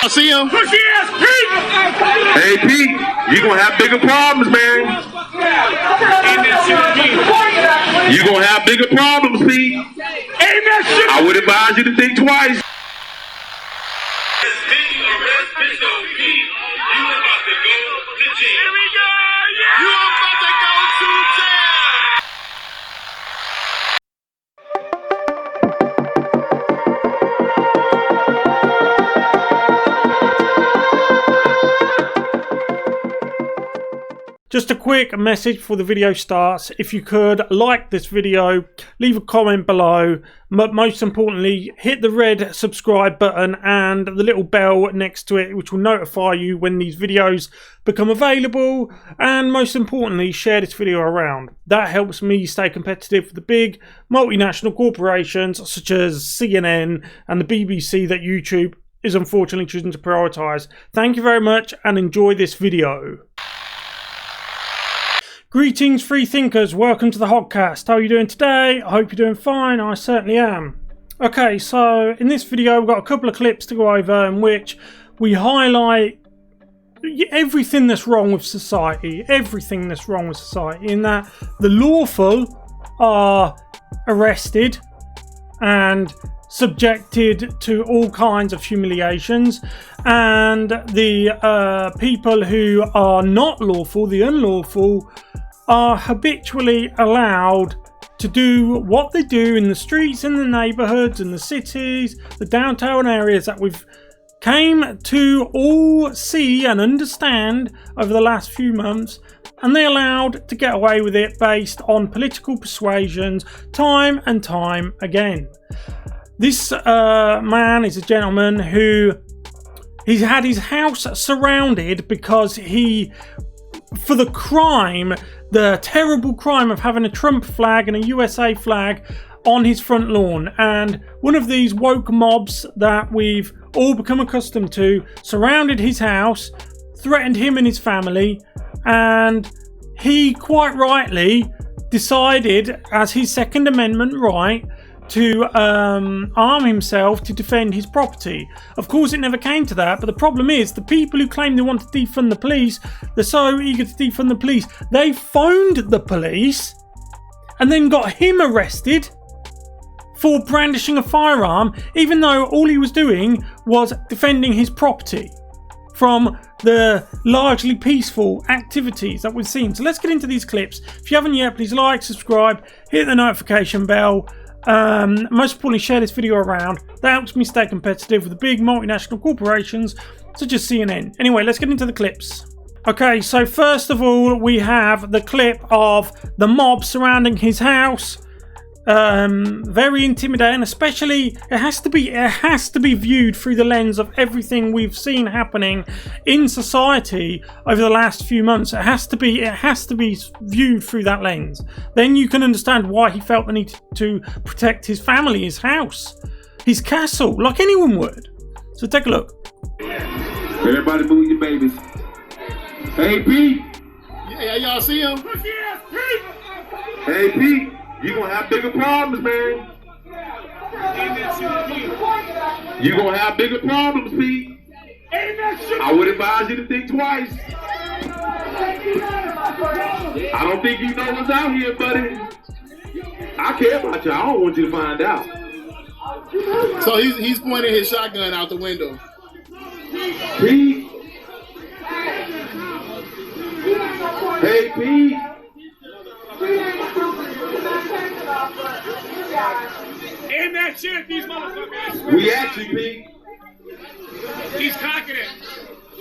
I see him. Pussy ass Pete! Hey, Pete, you gonna have bigger problems, man. You gonna have bigger problems, Pete. I would advise you to think twice. Here we go! Yeah! You about to go to jail! Just a quick message before the video starts. If you could like this video, leave a comment below, but most importantly, hit the red subscribe button and the little bell next to it, which will notify you when these videos become available. And most importantly, share this video around. That helps me stay competitive with the big multinational corporations such as CNN and the BBC that YouTube is unfortunately choosing to prioritize. Thank you very much and enjoy this video. Greetings, free thinkers. Welcome to the Hoggcast. How are you doing today? I hope you're doing fine. I certainly am. Okay, so in this video, we've got a couple of clips to go over in which we highlight everything that's wrong with society. Everything that's wrong with society. In that the lawful are arrested and subjected to all kinds of humiliations, and the people who are not lawful, the unlawful, are habitually allowed to do what they do in the streets, in the neighbourhoods, in the cities, the downtown areas that we've came to all see and understand over the last few months, and they're allowed to get away with it based on political persuasions time and time again. This man is a gentleman who he's had his house surrounded because he, for the crime, the terrible crime of having a Trump flag and a USA flag on his front lawn. And one of these woke mobs that we've all become accustomed to surrounded his house, threatened him and his family, and he quite rightly decided, as his Second Amendment right, to arm himself to defend his property. Of course, it never came to that, but the problem is the people who claim they want to defund the police, they're so eager to defund the police, they phoned the police and then got him arrested for brandishing a firearm, even though all he was doing was defending his property from the largely peaceful activities that we've seen. So let's get into these clips. If you haven't yet, please like, subscribe, hit the notification bell. Most importantly, share this video around. That helps me stay competitive with the big multinational corporations such as CNN. Anyway, let's get into the clips. Okay, so first of all, we have the clip of the mob surrounding his house. Very intimidating, especially it has to be viewed through the lens of everything we've seen happening in society over the last few months. It has to be viewed through that lens. Then you can understand why he felt the need to protect his family, his house, his castle, like anyone would. So take a look. Everybody move your babies. Hey, Pete. Yeah, y'all see him. Hey, Pete. You gonna have bigger problems, man. You gonna have bigger problems, Pete. I would advise you to think twice. I don't think you know what's out here, buddy. I care about you. I don't want you to find out. So he's pointing his shotgun out the window. Pete. Hey, Pete. Aim that shit at these motherfuckers! We at you, Pete. He's cocking it!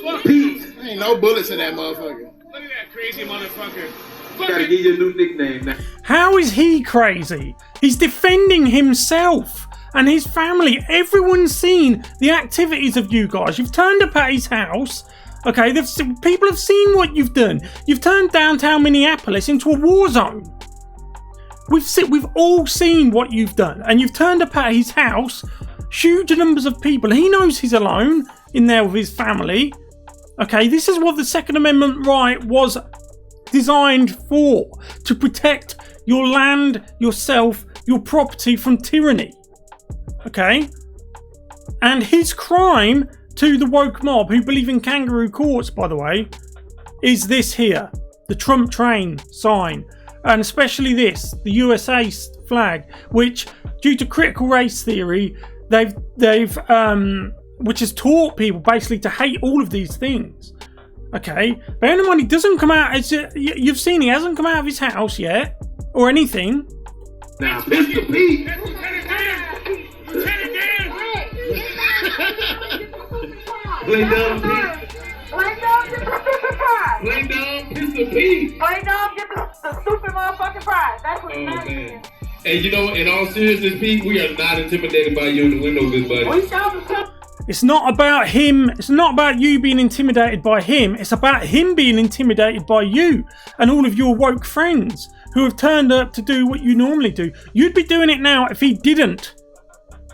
Fuck! Pete. Ain't no bullets in that motherfucker. Look at that crazy motherfucker! Gotta give you a new nickname now. How is he crazy? He's defending himself and his family. Everyone's seen the activities of you guys. You've turned up at his house. Okay, people have seen what you've done. You've turned downtown Minneapolis into a war zone. We've all seen what you've done, and you've turned up at his house, huge numbers of people. He knows he's alone in there with his family. Okay, this is what the Second Amendment right was designed for, to protect your land, yourself, your property from tyranny. Okay, and his crime to the woke mob who believe in kangaroo courts, by the way, is this here, the Trump train sign, and especially this, the USA flag, which, due to critical race theory, they've which has taught people basically to hate all of these things. Okay, bear in mind he doesn't come out. You've seen he hasn't come out of his house yet or anything. Now, Mr. Pete. Play dumb, Pete. Play dumb, get the stupid prize. Play dumb, Mr. Pete. Play dumb, get the stupid motherfucking prize. That's what Oh, it man. is. And you know, in all seriousness, Pete, we are not intimidated by you in the window, good buddy. We shall become. It's not about him. It's not about you being intimidated by him. It's about him being intimidated by you and all of your woke friends who have turned up to do what you normally do. You'd be doing it now if he didn't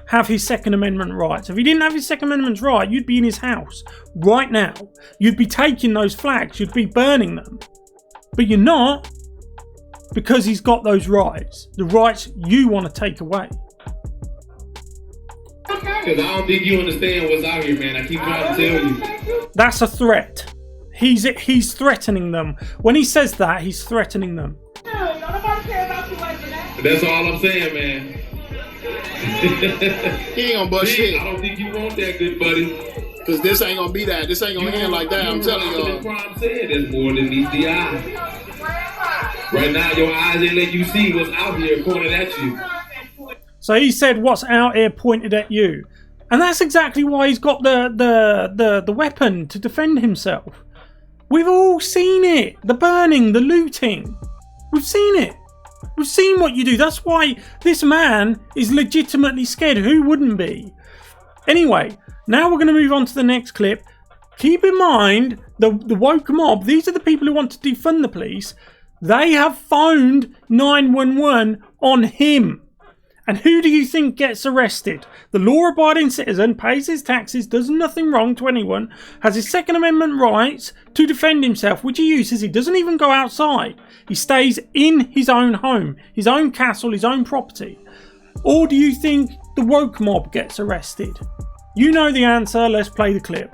have his Second Amendment rights. If he didn't have his Second Amendment right, you'd be in his house right now. You'd be taking those flags. You'd be burning them. But you're not, because he's got those rights. The rights you want to take away. Because I don't think you understand what's out here, man. I keep trying to tell you. That's a threat. He's threatening them. When he says that, he's threatening them. That's all I'm saying, man. He ain't gonna bust shit. I don't think you want that, good buddy. Cause this ain't gonna be that. This ain't gonna end like that. I'm telling y'all. Crime said there's more than meets the eye. Right now, your eyes ain't let you see what's out here pointed at you. So he said, "What's out here pointed at you," and that's exactly why he's got the weapon to defend himself. We've all seen it. The burning, the looting. We've seen it. We've seen what you do. That's why this man is legitimately scared. Who wouldn't be? Anyway, now we're going to move on to the next clip. Keep in mind, the woke mob, these are the people who want to defund the police. They have phoned 911 on him. And who do you think gets arrested? The law-abiding citizen pays his taxes, does nothing wrong to anyone, has his Second Amendment rights to defend himself, which he uses. He doesn't even go outside. He stays in his own home, his own castle, his own property. Or do you think the woke mob gets arrested? You know the answer. Let's play the clip.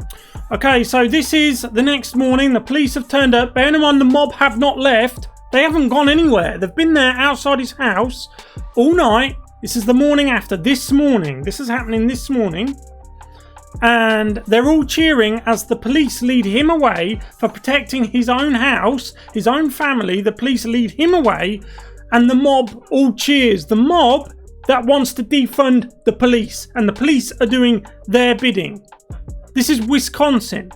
Okay, so this is the next morning. The police have turned up. Bear in mind, the mob have not left. They haven't gone anywhere. They've been there outside his house all night. This is the morning after. This morning. This is happening this morning. And they're all cheering as the police lead him away for protecting his own house, his own family. The police lead him away and the mob all cheers. The mob that wants to defund the police, and the police are doing their bidding. This is Wisconsin.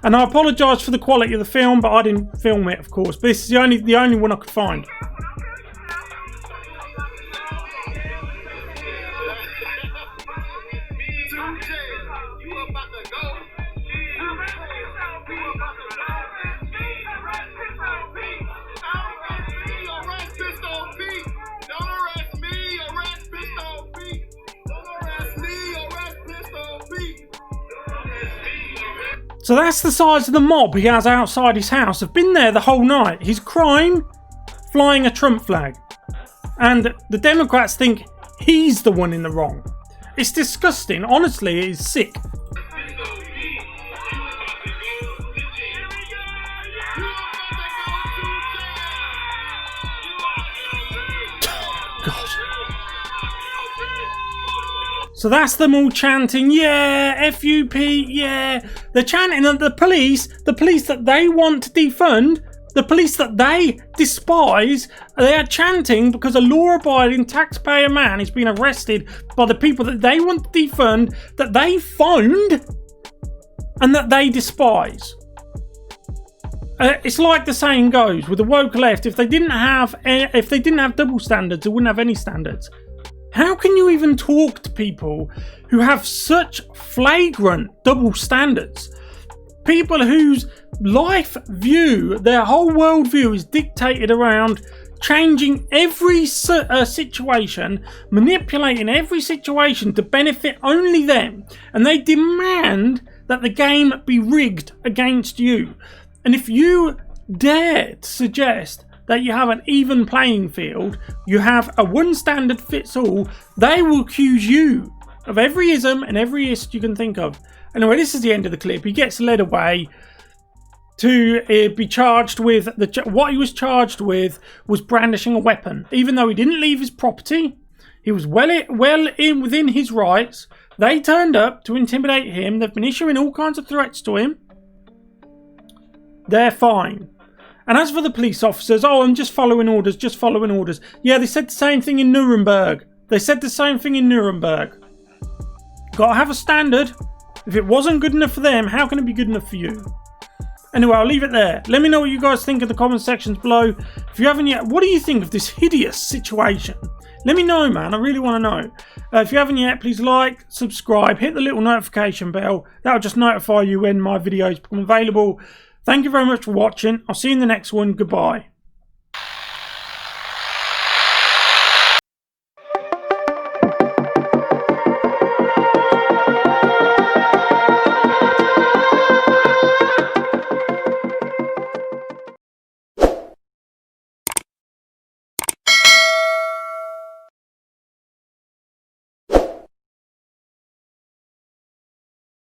And I apologise for the quality of the film, but I didn't film it, of course. But this is the only one I could find. So that's the size of the mob he has outside his house. Have been there the whole night. His crime, flying a Trump flag. And the Democrats think he's the one in the wrong. It's disgusting. Honestly, it is sick. God. So that's them all chanting, yeah, FUP, yeah. They're chanting at the police that they want to defund, the police that they despise. They are chanting because a law-abiding taxpayer man is being arrested by the people that they want to defund, that they phoned, and that they despise. It's like the saying goes with the woke left: if they didn't have double standards, they wouldn't have any standards. How can you even talk to people who have such flagrant double standards? People whose life view, their whole worldview is dictated around changing every situation, manipulating every situation to benefit only them. And they demand that the game be rigged against you. And if you dare to suggest that you have an even playing field, you have a one standard fits all, they will accuse you of every ism and every ist you can think of. Anyway, this is the end of the clip. He gets led away to be charged with what he was charged with was brandishing a weapon. Even though he didn't leave his property, he was within his rights. They turned up to intimidate him. They've been issuing all kinds of threats to him. They're fine. And as for the police officers, oh, I'm just following orders, just following orders. Yeah, they said the same thing in Nuremberg. They said the same thing in Nuremberg. Gotta have a standard. If it wasn't good enough for them, how can it be good enough for you? Anyway, I'll leave it there. Let me know what you guys think in the comment sections below. If you haven't yet, what do you think of this hideous situation? Let me know, man. I really want to know. If you haven't yet, please like, subscribe, hit the little notification bell. That'll just notify you when my videos become available. Thank you very much for watching. I'll see you in the next one. Goodbye.